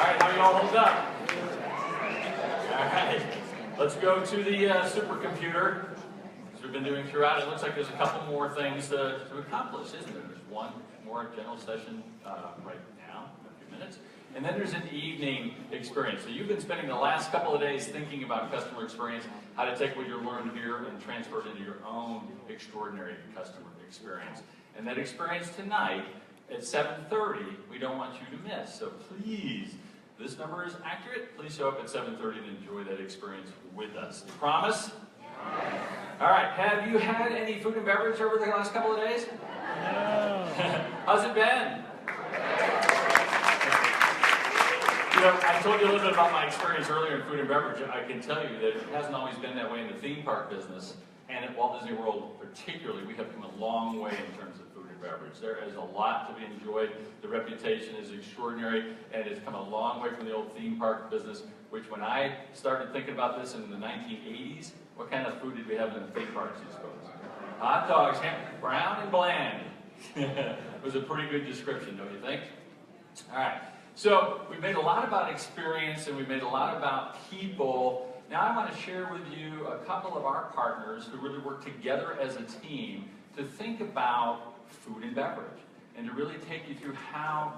right, how you all hold up? All right, let's go to the supercomputer. As we've been doing throughout, it looks like there's a couple more things to accomplish, isn't there? There's one more general session right now, in a few minutes. And then there's an evening experience. So you've been spending the last couple of days thinking about customer experience, how to take what you learned here and transfer it into your own extraordinary customer experience. And that experience tonight at 7:30, we don't want you to miss. So please, this number is accurate. Please show up at 7:30 and enjoy that experience with us. You promise? Yeah. All right, have you had any food and beverage over the last couple of days? No. How's it been? You know, I told you a little bit about my experience earlier in food and beverage. I can tell you that it hasn't always been that way in the theme park business. And at Walt Disney World particularly, we have come a long way in terms of food and beverage. There is a lot to be enjoyed. The reputation is extraordinary, and it's come a long way from the old theme park business, which when I started thinking about this in the 1980s, what kind of food did we have in the theme parks, you suppose? Hot dogs, brown and bland. It was a pretty good description, don't you think? All right. So we've made a lot about experience and we've made a lot about people. Now I want to share with you a couple of our partners who really work together as a team to think about food and beverage and to really take you through how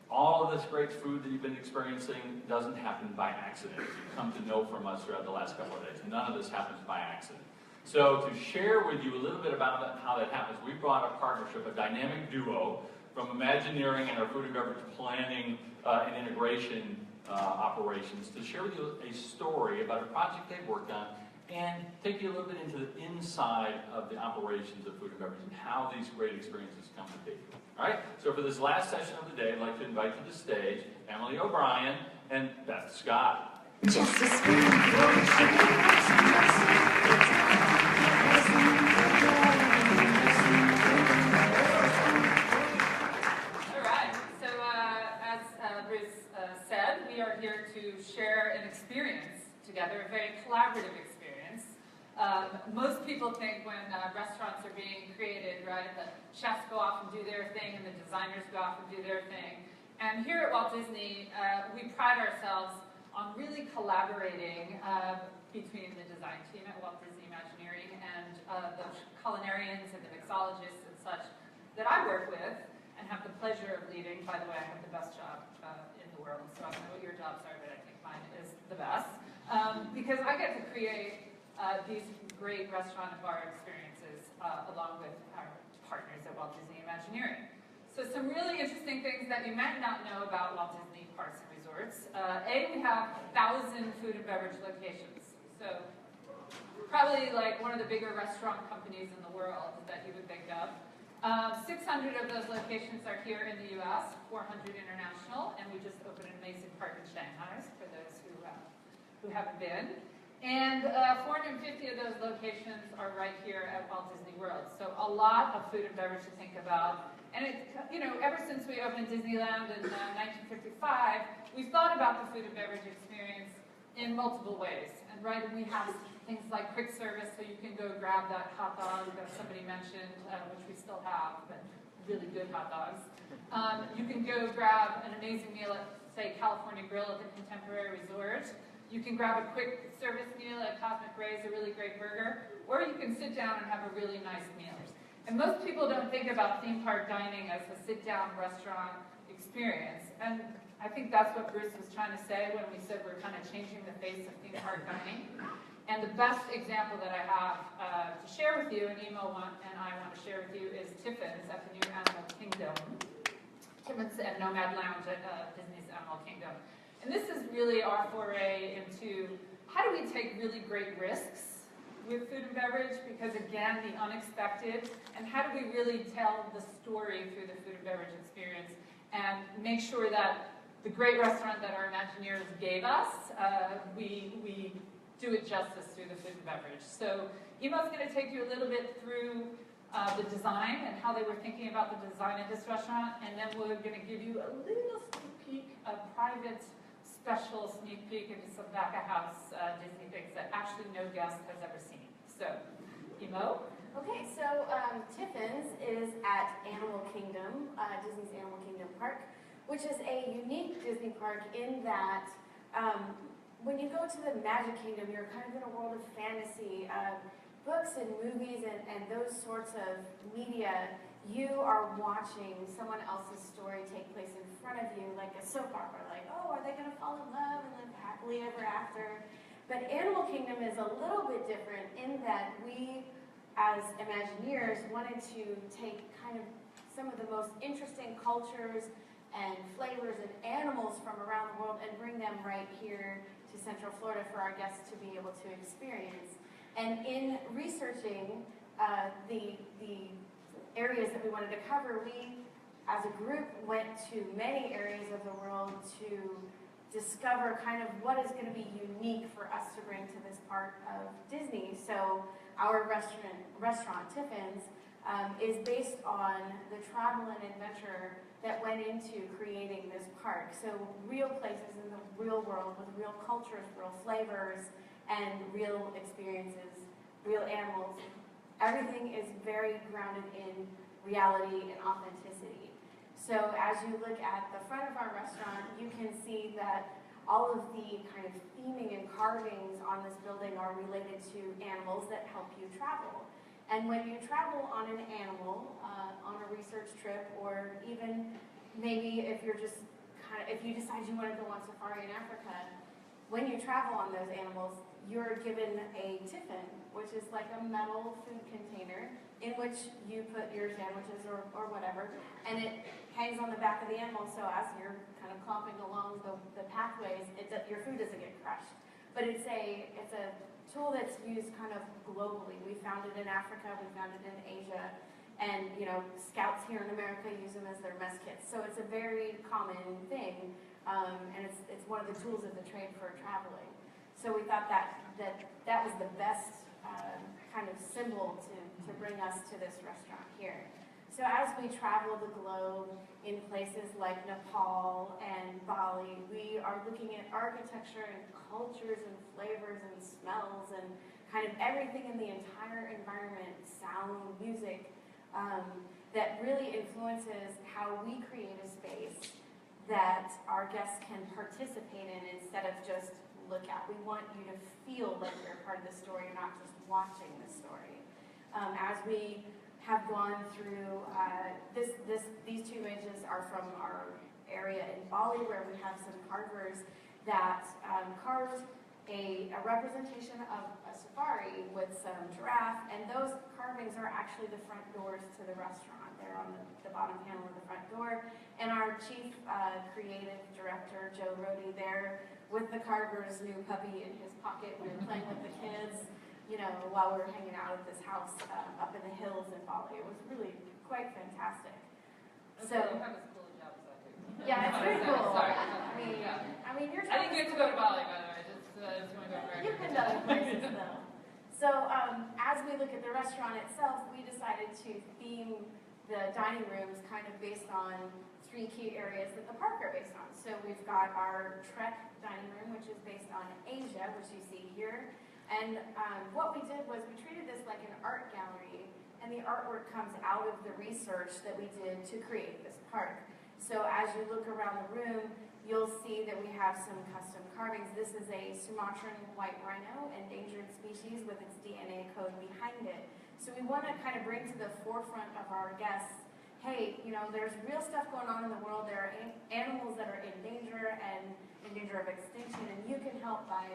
all of this great food that you've been experiencing doesn't happen by accident. You've come to know from us throughout the last couple of days. None of this happens by accident. So to share with you a little bit about how that happens, we brought a partnership, a dynamic duo from Imagineering and our food and beverage planning and integration operations to share with you a story about a project they've worked on and take you a little bit into the inside of the operations of food and beverage and how these great experiences come to be. All right, so for this last session of the day, I'd like to invite to the stage Emily O'Brien and Beth Scott. Just a spoon. We are here to share an experience together, a very collaborative experience. Most people think when restaurants are being created, right, the chefs go off and do their thing and the designers go off and do their thing. And here at Walt Disney, we pride ourselves on really collaborating between the design team at Walt Disney Imagineering and the culinarians and the mixologists and such that I work with and have the pleasure of leading. By the way, I have the best job in the world, so I don't know what your jobs are, but I think mine is the best. Because I get to create these great restaurant and bar experiences along with our partners at Walt Disney Imagineering. So some really interesting things that you might not know about Walt Disney Parks and Resorts. We have 1,000 food and beverage locations. So probably like one of the bigger restaurant companies in the world that you would think of. 600 of those locations are here in the U.S., 400 international, and we just opened an amazing park in Shanghai for those who haven't been. And 450 of those locations are right here at Walt Disney World. So a lot of food and beverage to think about. And it, you know, ever since we opened Disneyland in 1955, we've thought about the food and beverage experience in multiple ways. And right, we have things like quick service, so you can go grab that hot dog that somebody mentioned, which we still have, but really good hot dogs. You can go grab an amazing meal at, say, California Grill at the Contemporary Resort. You can grab a quick service meal at Cosmic Rays, a really great burger, or you can sit down and have a really nice meal. And most people don't think about theme park dining as a sit-down restaurant experience. And I think that's what Bruce was trying to say when we said we're kind of changing the face of theme park dining. And the best example that I have to share with you, and Emo and I want to share with you, is Tiffin's at the new Animal Kingdom. Tiffin's and Nomad Lounge at Disney's Animal Kingdom. And this is really our foray into how do we take really great risks with food and beverage, because again, the unexpected, and how do we really tell the story through the food and beverage experience and make sure that the great restaurant that our Imagineers gave us, we do it justice through the food and beverage. So Emo's going to take you a little bit through the design and how they were thinking about the design of this restaurant, and then we're going to give you a little sneak peek, a private special sneak peek into some back-of-house Disney things that actually no guest has ever seen. So, Emo? Okay, so Tiffin's is at Animal Kingdom, Disney's Animal Kingdom Park, which is a unique Disney park in that when you go to the Magic Kingdom, you're kind of in a world of fantasy. Books and movies and those sorts of media, you are watching someone else's story take place in front of you, like a soap opera, like, oh, are they going to fall in love and live happily ever after? But Animal Kingdom is a little bit different in that we, as Imagineers, wanted to take kind of some of the most interesting cultures and flavors and animals from around the world and bring them right here to Central Florida for our guests to be able to experience. And in researching the areas that we wanted to cover, we, as a group, went to many areas of the world to discover kind of what is going to be unique for us to bring to this part of Disney. So our restaurant Tiffin's, is based on the travel and adventure that went into creating this park. So real places in the real world with real cultures, real flavors, and real experiences, real animals. Everything is very grounded in reality and authenticity. So as you look at the front of our restaurant, you can see that all of the kind of theming and carvings on this building are related to animals that help you travel. And when you travel on an animal, on a research trip, or even maybe if you're just if you decide you want to go on safari in Africa, when you travel on those animals, you're given a tiffin, which is like a metal food container in which you put your sandwiches or whatever, and it hangs on the back of the animal, so as you're kind of clomping along the pathways, your food doesn't get crushed. But it's a tool that's used kind of globally. We found it in Africa, we found it in Asia, and scouts here in America use them as their mess kits. So it's a very common thing, and it's one of the tools of the trade for traveling. So we thought that was the best kind of symbol to bring us to this restaurant here. So as we travel the globe in places like Nepal and Bali, we are looking at architecture and cultures and flavors and smells and kind of everything in the entire environment, sound, music, that really influences how we create a space that our guests can participate in instead of just look at. We want you to feel like you're part of the story, not just watching the story. As we have gone through, these two images are from our area in Bali, where we have some carvers that carved a representation of a safari with some giraffe, and those carvings are actually the front doors to the restaurant. They're on the bottom panel of the front door, and our chief creative director, Joe Rohde, there with the carver's new puppy in his pocket. We were playing with the kids, while we were hanging out at this house up in the hills in Bali. It was really quite fantastic. So you have as cool a job as I do. Yeah, it's very cool. Sorry. I mean, you're. I didn't get to go to Bali, by the way. I just want to go back. You've been to other places though. So as we look at the restaurant itself, we decided to theme the dining rooms kind of based on 3 key areas that the park are based on. So we've got our Trek dining room, which is based on Asia, which you see here. And what we did was we treated this like an art gallery, and the artwork comes out of the research that we did to create this park. So as you look around the room, you'll see that we have some custom carvings. This is a Sumatran white rhino, endangered species, with its DNA code behind it. So we want to kind of bring to the forefront of our guests, hey, there's real stuff going on in the world. There are animals that are in danger and in danger of extinction, and you can help by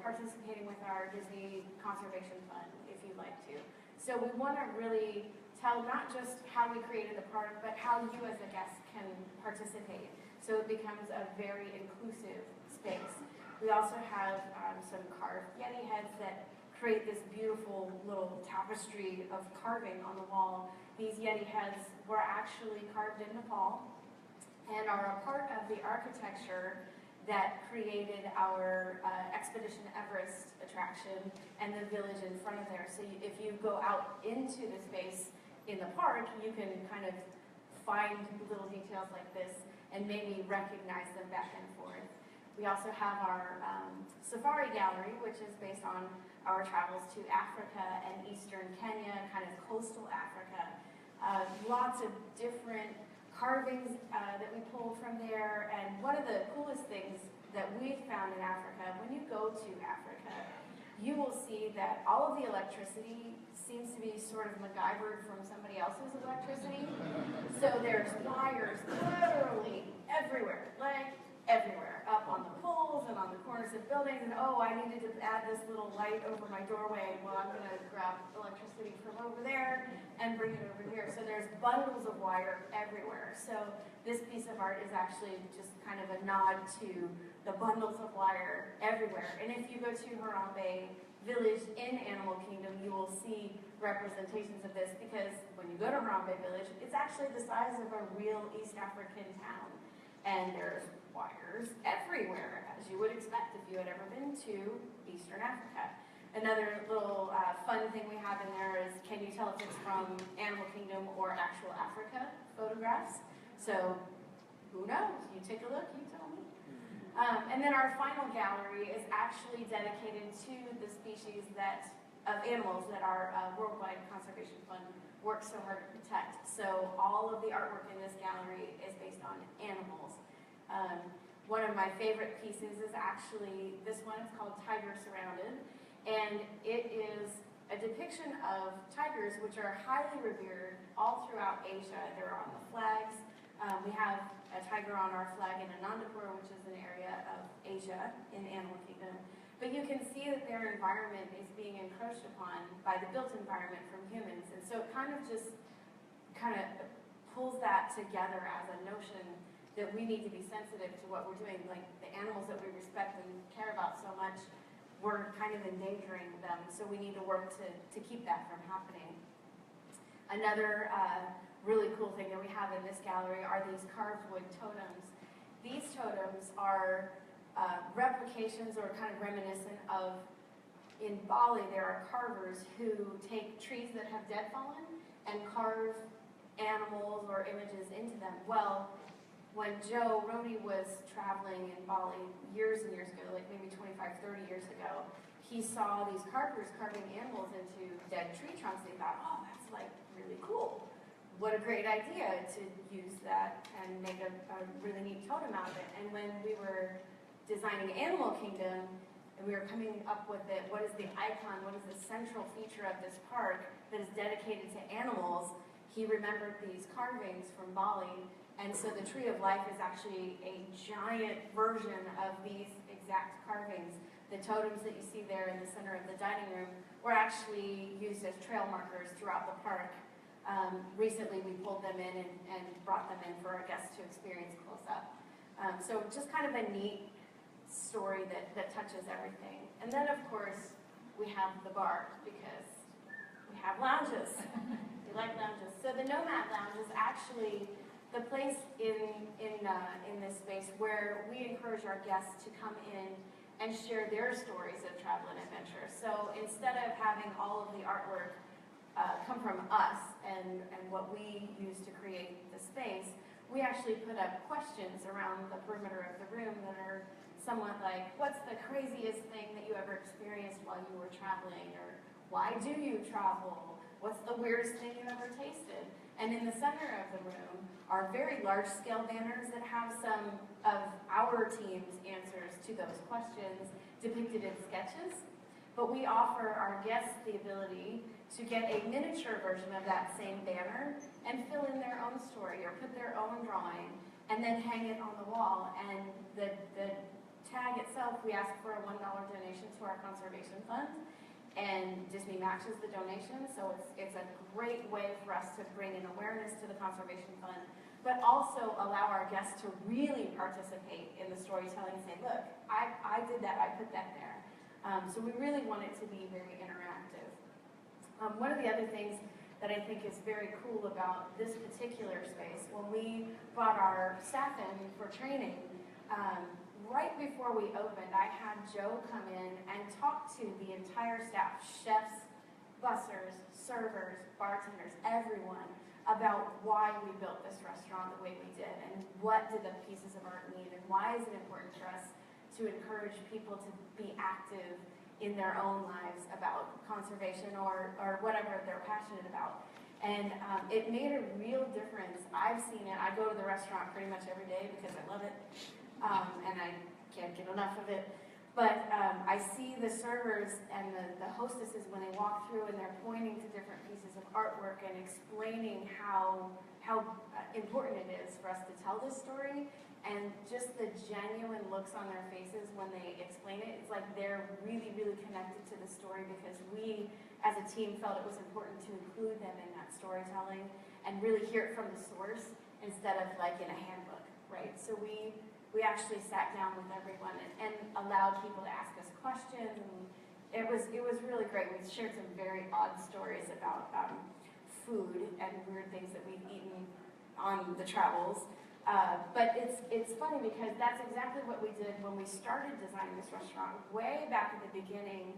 participating with our Disney Conservation Fund, if you'd like to. So we want to really tell not just how we created the park, but how you as a guest can participate. So it becomes a very inclusive space. We also have some carved Yeti heads that create this beautiful little tapestry of carving on the wall. These Yeti heads were actually carved in Nepal and are a part of the architecture that created our Expedition Everest attraction and the village in front of there. So if you go out into the space in the park, you can kind of find little details like this and maybe recognize them back and forth. We also have our safari gallery, which is based on our travels to Africa and Eastern Kenya, kind of coastal Africa. Lots of different carvings that we pulled from there. And one of the coolest things that we found in Africa, when you go to Africa, you will see that all of the electricity seems to be sort of MacGyvered from somebody else's electricity. So there's wires literally everywhere, like everywhere, up on the poles and on the corners of buildings. And oh, I needed to add this little light over my doorway. Well, I'm going to grab electricity from over there and bring it over here. So there's bundles of wire everywhere. So this piece of art is actually just kind of a nod to the bundles of wire everywhere. And if you go to Harambe Village in Animal Kingdom, you will see representations of this, because when you go to Harambe Village, it's actually the size of a real East African town. And there's wires everywhere, as you would expect if you had ever been to Eastern Africa. Another little fun thing we have in there is, can you tell if it's from Animal Kingdom or actual Africa photographs? So who knows? You take a look, you tell me. And then our final gallery is actually dedicated to the species of animals that our Worldwide Conservation Fund works so hard to protect. So all of the artwork in this gallery is based on animals. One of my favorite pieces is actually this one. It's called Tiger Surrounded. And it is a depiction of tigers, which are highly revered all throughout Asia. They're on the flags. We have a tiger on our flag in Anandapur, which is an area of Asia in Animal Kingdom. But you can see that their environment is being encroached upon by the built environment from humans. And so it kind of pulls that together as a notion that we need to be sensitive to what we're doing. Like the animals that we respect and care about so much, we're kind of endangering them. So we need to work to keep that from happening. Another really cool thing that we have in this gallery are these carved wood totems. These totems are replications or kind of reminiscent of, in Bali, there are carvers who take trees that have dead fallen and carve animals or images into them. Well, when Joe Rody was traveling in Bali years and years ago, like maybe 25, 30 years ago, he saw these carvers carving animals into dead tree trunks. And he thought, oh, that's like really cool. What a great idea to use that and make a really neat totem out of it. And when we were designing Animal Kingdom, and we were coming up with it, what is the icon, what is the central feature of this park that is dedicated to animals, he remembered these carvings from Bali. And so the Tree of Life is actually a giant version of these exact carvings. The totems that you see there in the center of the dining room were actually used as trail markers throughout the park. Recently we pulled them in and brought them in for our guests to experience close up. So just kind of a neat story that touches everything. And then of course we have the bar, because we have lounges. We like lounges. So the Nomad Lounge is actually the place in this space where we encourage our guests to come in and share their stories of travel and adventure. So instead of having all of the artwork come from us and what we use to create the space, we actually put up questions around the perimeter of the room that are somewhat like, what's the craziest thing that you ever experienced while you were traveling? Or why do you travel? What's the weirdest thing you ever tasted? And in the center of the room are very large-scale banners that have some of our team's answers to those questions depicted in sketches. But we offer our guests the ability to get a miniature version of that same banner and fill in their own story or put their own drawing and then hang it on the wall. And the tag itself, we ask for a $1 donation to our conservation fund, and Disney matches the donation. So it's a great way for us to bring an awareness to the conservation fund, but also allow our guests to really participate in the storytelling and say, look, I did that, I put that there. So we really want it to be very interactive. One of the other things that I think is very cool about this particular space, when we brought our staff in for training, right before we opened, I had Joe come in and talk to the entire staff, chefs, bussers, servers, bartenders, everyone, about why we built this restaurant the way we did, and what did the pieces of art mean, and why is it important for us to encourage people to be active in their own lives about conservation or whatever they're passionate about. And it made a real difference. I've seen it. I go to the restaurant pretty much every day because I love it, and I can't get enough of it. But I see the servers and the hostesses when they walk through and they're pointing to different pieces of artwork and explaining how important it is for us to tell this story. And just the genuine looks on their faces when they explain it, it's like they're really, really connected to the story because we, as a team, felt it was important to include them in that storytelling and really hear it from the source instead of like in a handbook, right? So we actually sat down with everyone and allowed people to ask us questions, and it was really great. We shared some very odd stories about food and weird things that we've eaten on the travels. But it's funny because that's exactly what we did when we started designing this restaurant. Way back at the beginning,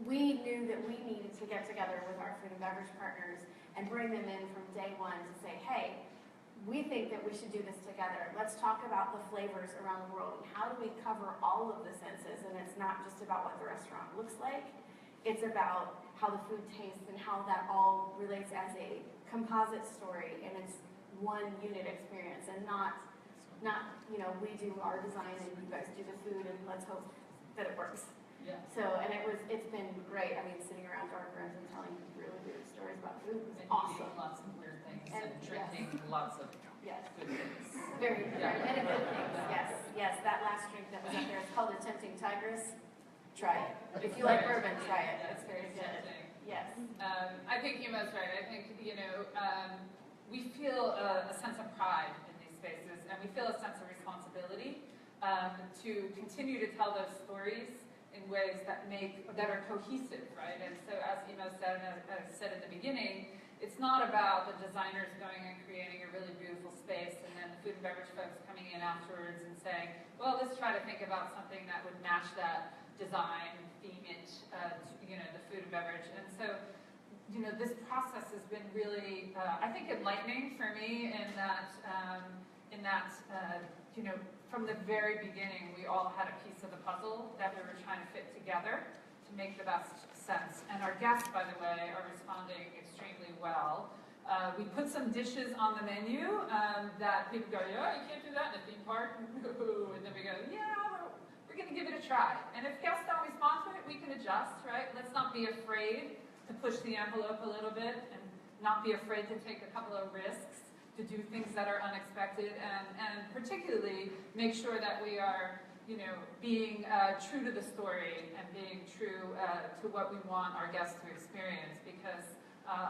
we knew that we needed to get together with our food and beverage partners and bring them in from day one to say, hey, we think that we should do this together. Let's talk about the flavors around the world and how do we cover all of the senses, and it's not just about what the restaurant looks like, it's about how the food tastes and how that all relates as a composite story, and it's one unit experience and not we do our design and you guys do the food and let's hope that it works. Yeah. So, and it's been great. I mean, sitting around dark rooms and telling really weird stories about food was And awesome. eating lots of weird things And and drinking lots of Yes. good things. Very good. Yeah. And good things. Yes. That last drink that was up there is called a Tempting Tigress. Try it. If you like bourbon, try it. It's very good. Tempting. Yes. I think Ema's right. I think, we feel a sense of pride in these spaces, and we feel a sense of responsibility to continue to tell those stories in ways that are cohesive, right? And so as Ema said, and as I said in the beginning, it's not about the designers going and creating a really beautiful space and then the food and beverage folks coming in afterwards and saying, well, let's try to think about something that would match that design, theme it, the food and beverage. And so, this process has been really, I think, enlightening for me in that, from the very beginning, we all had a piece of the puzzle that we were trying to fit together to make the best sense. And our guests, by the way, are responding extremely well. We put some dishes on the menu that people go, yeah, you can't do that in a theme park. No. And then we go, yeah, we're going to give it a try. And if guests don't respond to it, we can adjust, right? Let's not be afraid to push the envelope a little bit and not be afraid to take a couple of risks, to do things that are unexpected, and particularly make sure that we are, being true to the story and being true to what we want our guests to experience, because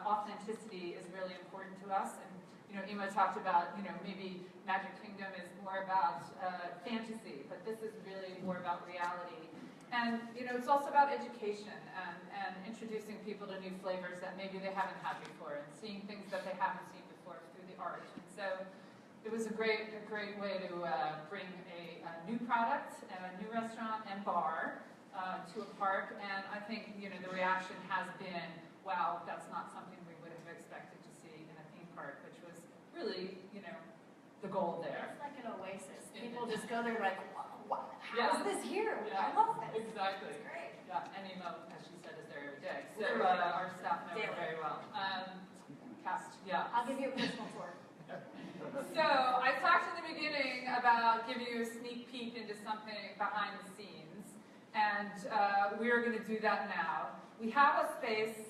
authenticity is really important to us. And Ema talked about, maybe Magic Kingdom is more about fantasy, but this is really more about reality. And it's also about education and introducing people to new flavors that maybe they haven't had before, and seeing things that they haven't seen before through the art. And so it was a great way to bring a new product and a new restaurant and bar to a park. And I think the reaction has been, wow, that's not something we would have expected to see in a theme park, which was really the goal there. It's like an oasis. People just go there like, wow, Yeah. how is this here? Yeah. I love this. Exactly. It's great. Yeah, and Emo, as she said, is there every day. So Literally. our staff know her Daily. very well. Cast, yeah. I'll give you a personal tour. So I talked in the beginning about giving you a sneak peek into something behind the scenes, and we're going to do that now. We have a space